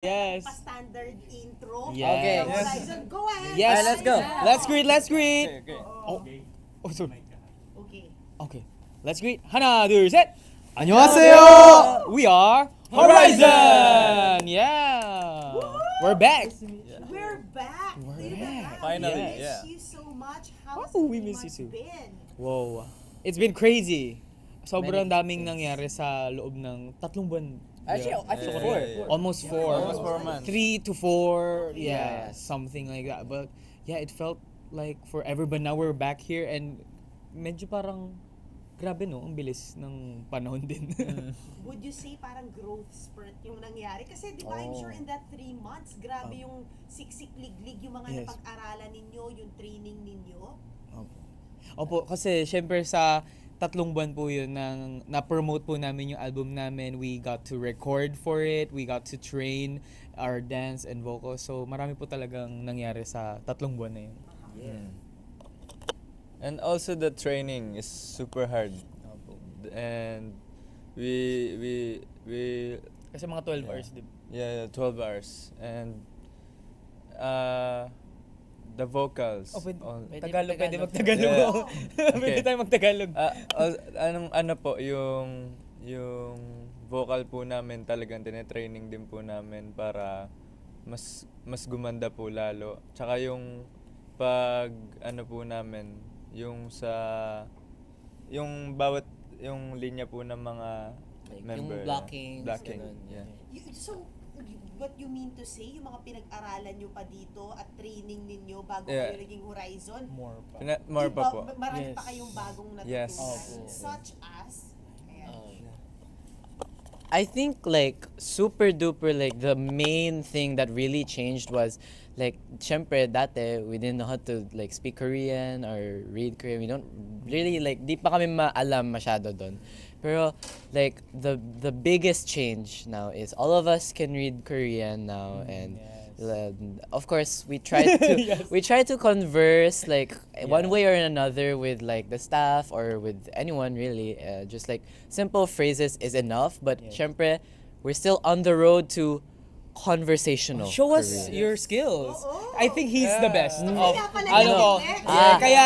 Yes. Pa-standard intro. Yes. Okay. Ng Horizon. Go ahead. Yes. Let's go. Let's greet. Let's greet. Okay. Oh. Oh, sorry. Okay. Okay. Let's greet. 하나, 둘, 셋. 안녕하세요. We are Horizon. Yeah. We're back. We're back. We're Diba? back. Finally, We miss yeah. you so much. How's Oh, the we 3 miss you months too. been? Wow. It's been crazy. Sobrang Many daming things. nangyari sa loob ng 3 buwan. Actually, Yeah. I think Yeah. 4. Almost 4. Almost 4 months. 3 to 4. Yeah, Yeah. something like that. But yeah, it felt like forever. But now we're back here and medyo parang grabe no, ang bilis ng panahon din. Would you say parang growth spurt yung nangyari? Kasi di ba, I'm sure in that 3 months, grabe yung siksik-liglig, yung mga Yes. napag-aralan ninyo, yung training ninyo. Opo, kasi syempre sa 3 buwan po yun nang na-promote po namin yung album namin. We got to record for it. We got to train our dance and vocals. So marami po talagang nangyari sa 3 buwan na yun. And also the training is super hard. And we Kasi mga 12 hours, di ba? yeah, 12 hours. And the vocals. Oh, pwede, all- Tagalog, pwede Tagalog. magtagalog. Yeah. Pwede Okay. tayo magtagalog. ano po yung vocal po namin talagang tinetraining din po namin para mas gumanda po lalo. Tsaka yung pag ano po namin yung bawat yung linya po ng mga Like, member. yung blockings, blocking. ganun, Yeah. So, what you mean to say, yung mga pinag-aralan nyo pa dito at training ninyo bago Yeah. kayo naging Horizon? More pa. More Diba, pa po. Marami Yes. pa kayong bagong natutunan. Yes. Such as, ayan. I think like super duper like the main thing that really changed was like syempre dati we didn't know how to like speak Korean or read Korean. We don't really like di pa kami maalam masyado doon. Pero like the biggest change now is all of us can read Korean now and of course we try to we try to converse like one way or another with like the staff or with anyone really just like simple phrases is enough but syempre we're still on the road to conversational Show us Korean. your skills. Oo. I think he's the best. Kaya Of, pala ano ko? i-flex. Yeah, kaya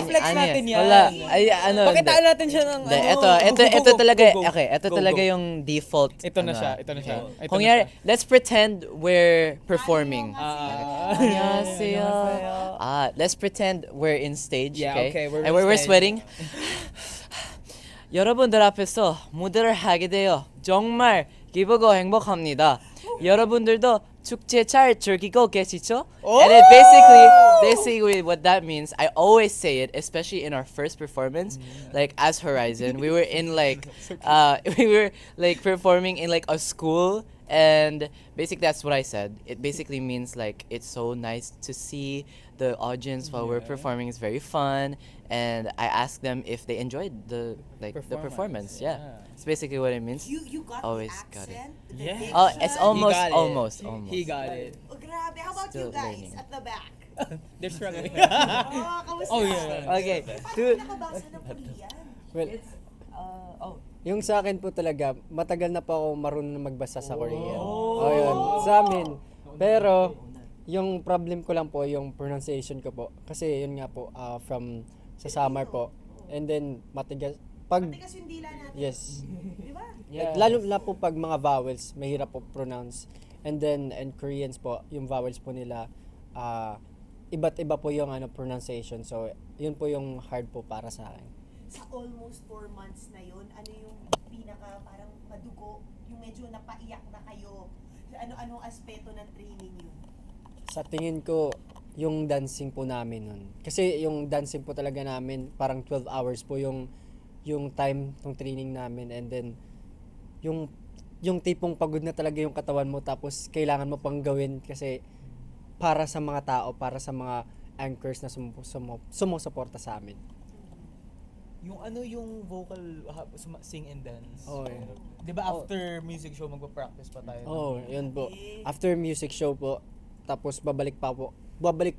i-flex ano natin yan. Wala, ay, ano, Pakitaan hindi. natin siya ng Hindi, ano. ito talaga, go. okay, ito Go, talaga go. yung default. Ito na ano, siya, ito na siya. Ito Kung na yari, siya. let's pretend we're performing. 안녕하세요. 안녕하세요. Let's pretend we're in stage, Yeah, okay, we're and in we're stage. sweating. 여러분들 앞에서 무대를 하게 되어 정말 기쁘고 행복합니다. 여러분들도 축제 잘 즐기고 계시죠? And it basically what that means, I always say it, especially in our first performance, like as Horizon, we were in like, we were like performing in like a school, and basically that's what I said. It basically means like it's so nice to see the audience while we're performing. It's very fun, and I asked them if they enjoyed the performance. Yeah, it's basically what it means. You got Always the got it. accent, the Yeah. diction. Oh, it's almost, got it. almost. He got it. Oh, grabe. How about you Still guys learning. at the back? They're struggling. Oh, kamusta? Oh, yeah. Okay. Paano nakabasa ng Korean? Well, yung sa akin po talaga, matagal na po ako marunong magbasa sa Korean. Oh, yun. Sa amin. Pero, yung problem ko lang po, yung pronunciation ko po. Kasi yun nga po, from sa summer po. And then, matigas. Matigas yung dila natin. Yes. Di ba? Like, lalo na po pag mga vowels, mahirap po pronounce. And then, and Koreans po, yung vowels po nila, iba't iba po yung pronunciation. So, yun po yung hard po para sa akin. Sa almost 4 months na yun, ano yung pinaka parang madugo, yung medyo napaiyak na kayo? Ano-anong aspeto ng training yun? Sa tingin ko, yung dancing po namin nun. Kasi yung dancing po talaga namin, parang 12 hours po yung time ng training namin. And then, yung tipong pagod na talaga yung katawan mo, tapos kailangan mo pang gawin kasi para sa mga tao, para sa mga anchors na sumusuporta sa amin. yung vocal sing and dance. Oh, yeah. 'Di ba after music show magpa-practice pa tayo? Oh, yun po. After music show po, tapos babalik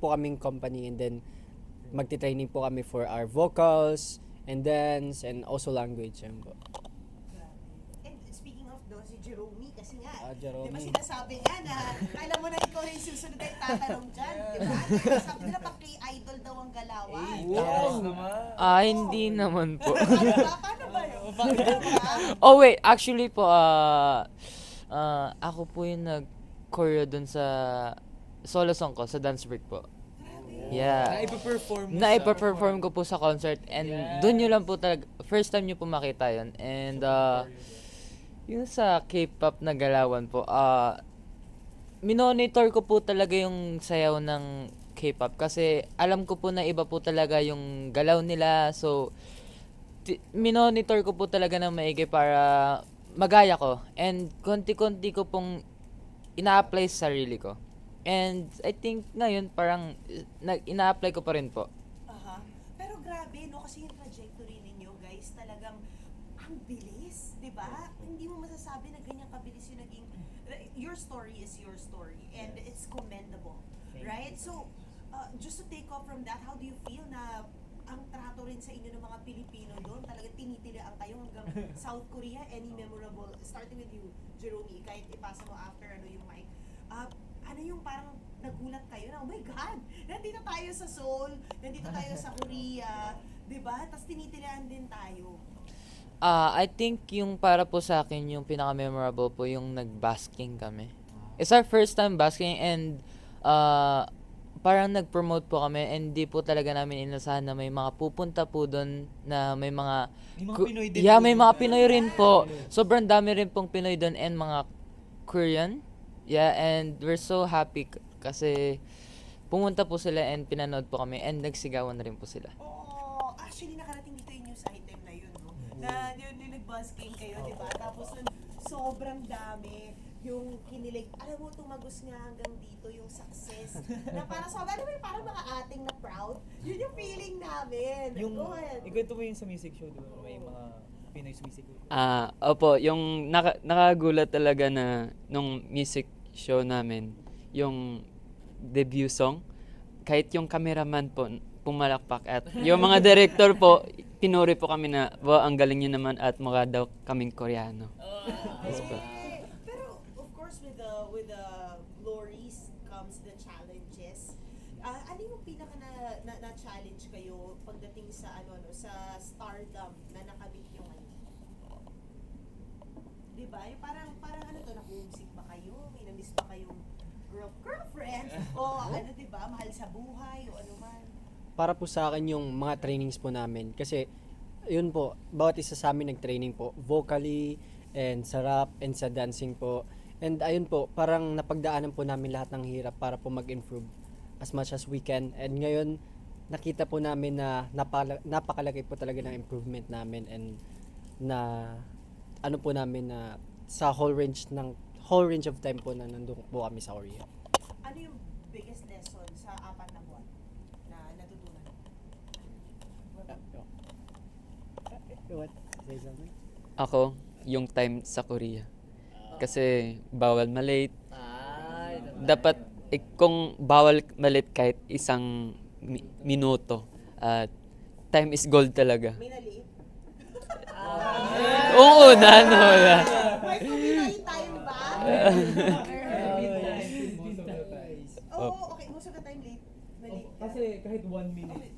po kaming company, and then magti-training po kami for our vocals and dance and also language. Yun po. And speaking of doon, si Jerome, kasi nga, Di ba Jerome. sinasabi nga na alam mo na ikaw na yung susunod ay tatanong dyan, di ba? Sabi nila pag kay idol daw ang galawan. Tapos naman. Hindi naman po. Paano ba yun? Oh wait, actually po, ako po yung nag-choreo dun sa solo song ko, sa Dance Break po. Yeah. Na-ipa-perform ko po sa concert and dun nyo lang po talaga, first time nyo po makita yun. And yung sa K-pop na galawan po, minonitor ko po talaga yung sayaw ng K-pop kasi alam ko po na iba po talaga yung galaw nila. So, minonitor ko po talaga ng maigi para magaya ko. And konti-konti ko pong ina-apply sa sarili ko. And I think ngayon parang ina-apply ko pa rin po. Aha. Pero grabe, no? Kasi yung trajectory ninyo, guys, talagang ang bilis, di ba? Hindi mo masasabi na ganyan kabilis yung naging... Your story is your story. And it's commendable. Right? So, just to take off from that, how do you feel na ang trato rin sa inyo ng mga Pilipino doon, talagang tinitilaan kayo hanggang South Korea, any memorable, starting with you, Jerome, kahit ipasa mo after yung mic, ano yung parang nagulat kayo na, oh my God, nandito tayo sa Seoul, nandito tayo sa Korea, di ba? Tapos tinitilaan din tayo. I think yung para po sa akin, yung pinaka-memorable po, yung nag-basking kami. It's our first time basking and parang nag-promote po kami and di po talaga namin inasahan na may mga pupunta po doon na may mga Pinoy din yeah, po may dun. mga Pinoy rin po. Sobrang dami rin pong Pinoy doon and mga Korean. Yeah, and we're so happy kasi pumunta po sila and pinanood po kami and nagsigawan na rin po sila. Oo, actually nakarating dito yung news item na yun, no? Na yun nag-busking kayo, di ba? Tapos nun, sobrang dami yung kinilig. Alam mo, tumagos nga hanggang dito yung success. Na parang sabi, alam mo yung parang mga ating na proud. Yun yung feeling namin. Yung, Go ahead. ikwento mo yung sa music show, diba? May mga Pinoy sumisigil. Opo, yung nakagulat talaga na nung music show namin, yung debut song, kahit yung cameraman po pumalakpak at yung mga director po, pinuri po kami na, wow, ang galing nyo naman at mukha daw kaming Koreano. Yes po. Pero of course with the glories comes the challenges. Ano yung pinaka na challenge kayo pagdating sa sa stardom na nakamit yung di ba? Yung parang na-homesick ba kayo? May na-miss ba kayong girlfriend? O di ba? Mahal sa buhay o ano man. Para po sa akin yung mga trainings po namin kasi yun po, bawat isa sa amin nag-training po vocally and sa rap and sa dancing po. And ayun po, parang napagdaanan po namin lahat ng hirap para po mag-improve as much as we can. And ngayon, nakita po namin na napakalaki po talaga ng improvement namin and na ano po namin na sa whole range of time po na nandun po kami sa Korea. Ano yung biggest lesson sa 4 na buwan na natutunan? What? Say something? Ako, yung time sa Korea. Kasi bawal malate. Dapat, kung bawal malate kahit isang minuto, time is gold talaga. May naliit? Oo, na. May Pinoy time ba? Oo, okay. Most of the time late. Nalate ka. Kasi kahit 1 minute.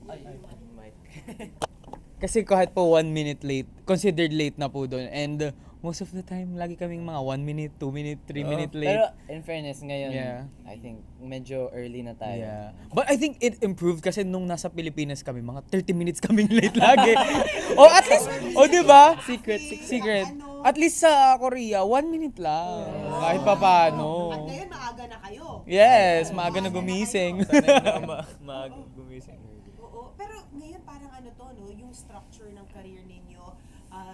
Kasi kahit po 1 minute late, considered late na po doon. And most of the time, lagi kaming mga 1 minute, 2 minute, 3 minute late. Pero in fairness ngayon, Yeah. I think medyo early na tayo. Yeah. But I think it improved kasi nung nasa Pilipinas kami, mga 30 minutes kaming late lagi. O at least, di ba? Secret. At least sa Korea, 1 minute lang. Kahit pa paano. At ngayon, maaga na kayo. Yes, maaga na gumising. Sanay na maaga gumising. Oo. Pero ngayon, parang no, yung structure ng career ninyo,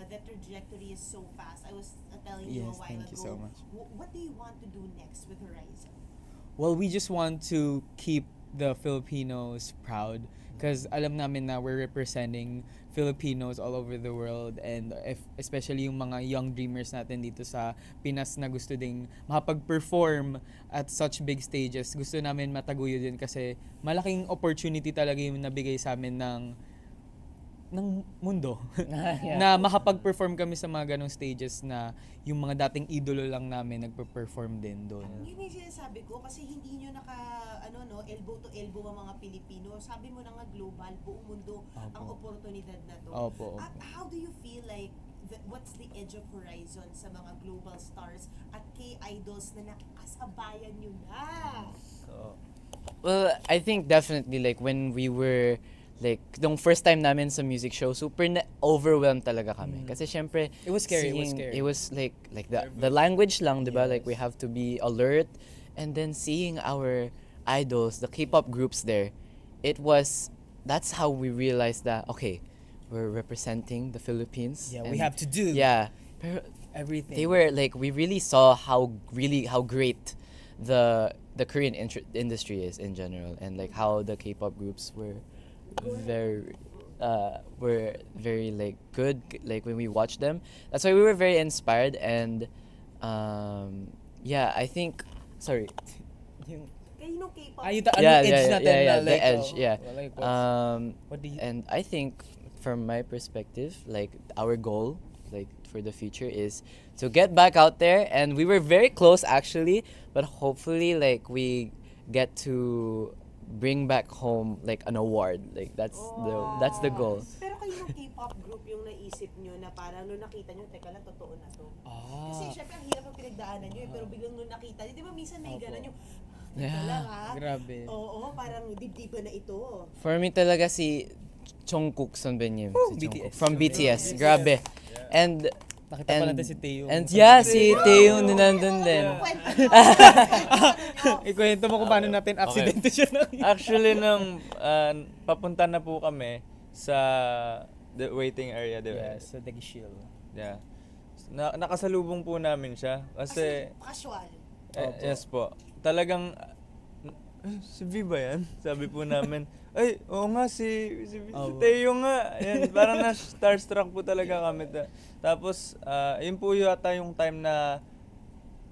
the trajectory is so fast. I was telling you a Yes, while thank ago. you so much. What do you want to do next with Horizon? Well, we just want to keep the Filipinos proud because alam namin na we're representing Filipinos all over the world and especially yung mga young dreamers natin dito sa Pinas na gusto ding makapag-perform at such big stages. Gusto namin mataguyod yun kasi malaking opportunity talaga yung nabigay sa amin ng ng mundo. Yeah. Na makapag-perform kami sa mga ganong stages na yung mga dating idolo lang namin nagpe-perform din doon. Yun yung sinasabi ko kasi hindi nyo elbow to elbow ang mga Pilipino. Sabi mo na nga global, buong mundo ang oportunidad na to. Opo. How do you feel like what's the edge of horizon sa mga global stars at K-idols na nakasabayan nyo na? Well, I think definitely like when we were like nung first time namin sa music show, super overwhelmed talaga kami. Kasi syempre It was scary, it was like the language lang, 'di ba? Like we have to be alert, and then seeing our idols, the K-pop groups there, that's how we realized that okay, we're representing the Philippines. Yeah, and we have to do Yeah. Pero everything. they were like, we really saw how great the Korean industry is in general, and like how the K-pop groups were very like good, like when we watched them. That's why we were very inspired, and yeah, I think Yung, Kayo K-pop. yung edge natin yeah, na the like, edge, yeah. Like, what do you And I think from my perspective, like our goal, like for the future, is to get back out there, and we were very close actually, but hopefully like we get to bring back home like an award, like that's the goal. Pero kayo K-pop group yung naisip nyo na parang nung nakita nyo, teka lang, totoo na to. Kasi syempre ang hirap ang pinagdaanan nyo pero biglang nung nakita nyo, di ba minsan may gano'n yung, teka lang ha? Grabe. Oo, parang dibdiba na ito. For me talaga si Jungkook Sunbenim, si Jungkook BTS. from BTS, grabe. And Nakita pa natin si Taeyong. And yeah, si Taeyong na nandun din. Ikwento mo kung paano natin aksidente siya nakita. Actually, nung papunta na po kami sa the waiting area, di ba? Yeah, sa Daguisil. Yeah. Nakasalubong po namin siya. Kasi, Casual. yes po. Talagang, si V ba yan? Sabi po namin, ay, oo nga, si Teo nga. Yan, parang na-starstruck po talaga kami. Tapos, yun po yata yung time na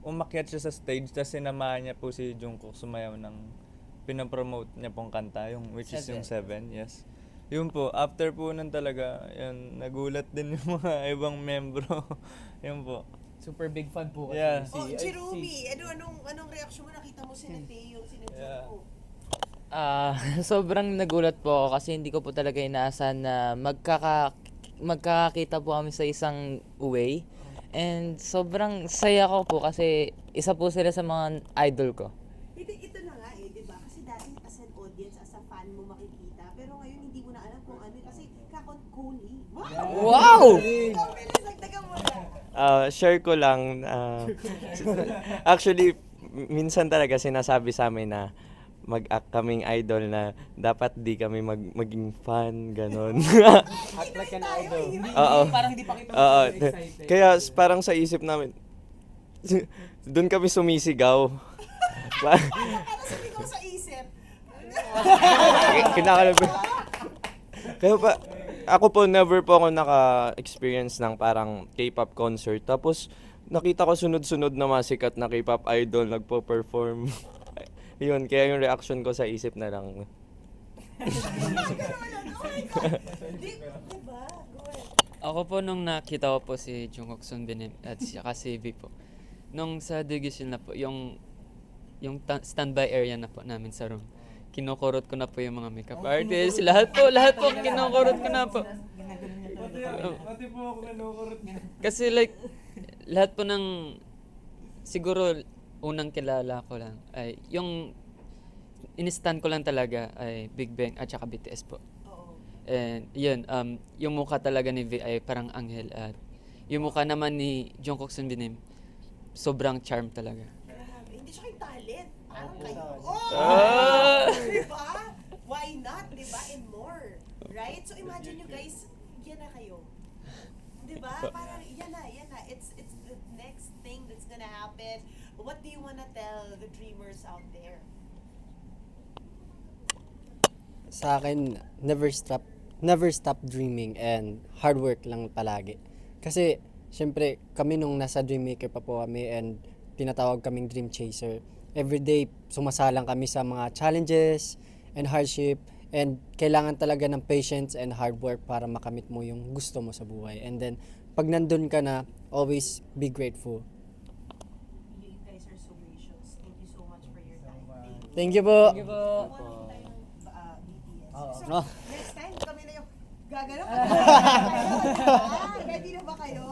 umakyat siya sa stage, tapos sinamahan niya po si Jungkook sumayaw ng pinapromote niya pong kanta, which is yung Seven, yes. Yun po, after po nun talaga, yun, nagulat din yung mga ibang membro. Yun po. Super big fan po kasi. Yeah. Jerome, anong reaksyon mo? Nakita mo si Teo, si Jungkook? Sobrang nagulat po ako kasi hindi ko po talaga inaasahan na magkakakita po kami sa isang way. And sobrang saya ko po kasi isa po sila sa mga idol ko. Ito na nga di ba? Kasi dati as an audience, as a fan mo makikita. Pero ngayon hindi mo na alam kung ano. Kasi kakon-kuli. Wow! Ikaw, Melis, nagtaga mo na. Share ko lang. Actually, minsan talaga sinasabi sa amin na mag-act kaming idol na dapat di kami maging fan, ganon. Act like an idol. Oo. Parang hindi pa kita Oo. excited. Kaya parang sa isip namin, doon kami sumisigaw. Para sabi ko sa isip. Kinakalabi. Kaya ako po, never po ako naka-experience ng parang K-pop concert. Tapos, nakita ko sunod-sunod na mga sikat na K-pop idol nagpo-perform. Yun, kaya yung reaction ko sa isip na lang. Diba? Ako po nung nakita ko po si Jungkook Sunbenim at saka si V po. Nung sa Daguisil na po, yung standby area na po namin sa room. Kinukurot ko na po yung mga makeup artists. Lahat po kinukurot ko na po. Pati po ako kinukurot niya. Kasi like, lahat po ng, siguro unang kilala ko lang, ay yung in-stand ko lang talaga ay Big Bang at saka BTS po. And yun, yung mukha talaga ni V ay parang anghel at yung mukha naman ni Jungkook Sunbenim, sobrang charm talaga. Hindi siya kayong talent. Parang kayo. Diba? Why not? Diba? And more. Right? So imagine nyo guys, yan na kayo. Diba? Parang yan na. It's the next thing that's gonna happen. What do you wanna tell the dreamers out there? Sa akin, never stop dreaming and hard work lang palagi. Kasi, syempre, kami nung nasa Dreammaker pa po kami and tinatawag kaming Dream Chaser, everyday sumasalang kami sa mga challenges and hardship And kailangan talaga ng patience and hard work para makamit mo yung gusto mo sa buhay. And then, pag nandun ka na, always be grateful. You guys are so gracious. Thank you so much for your time. Thank you po. Thank you. One tayong BTS. So, No. next time, kami na yung gagano. Ready na ba kayo?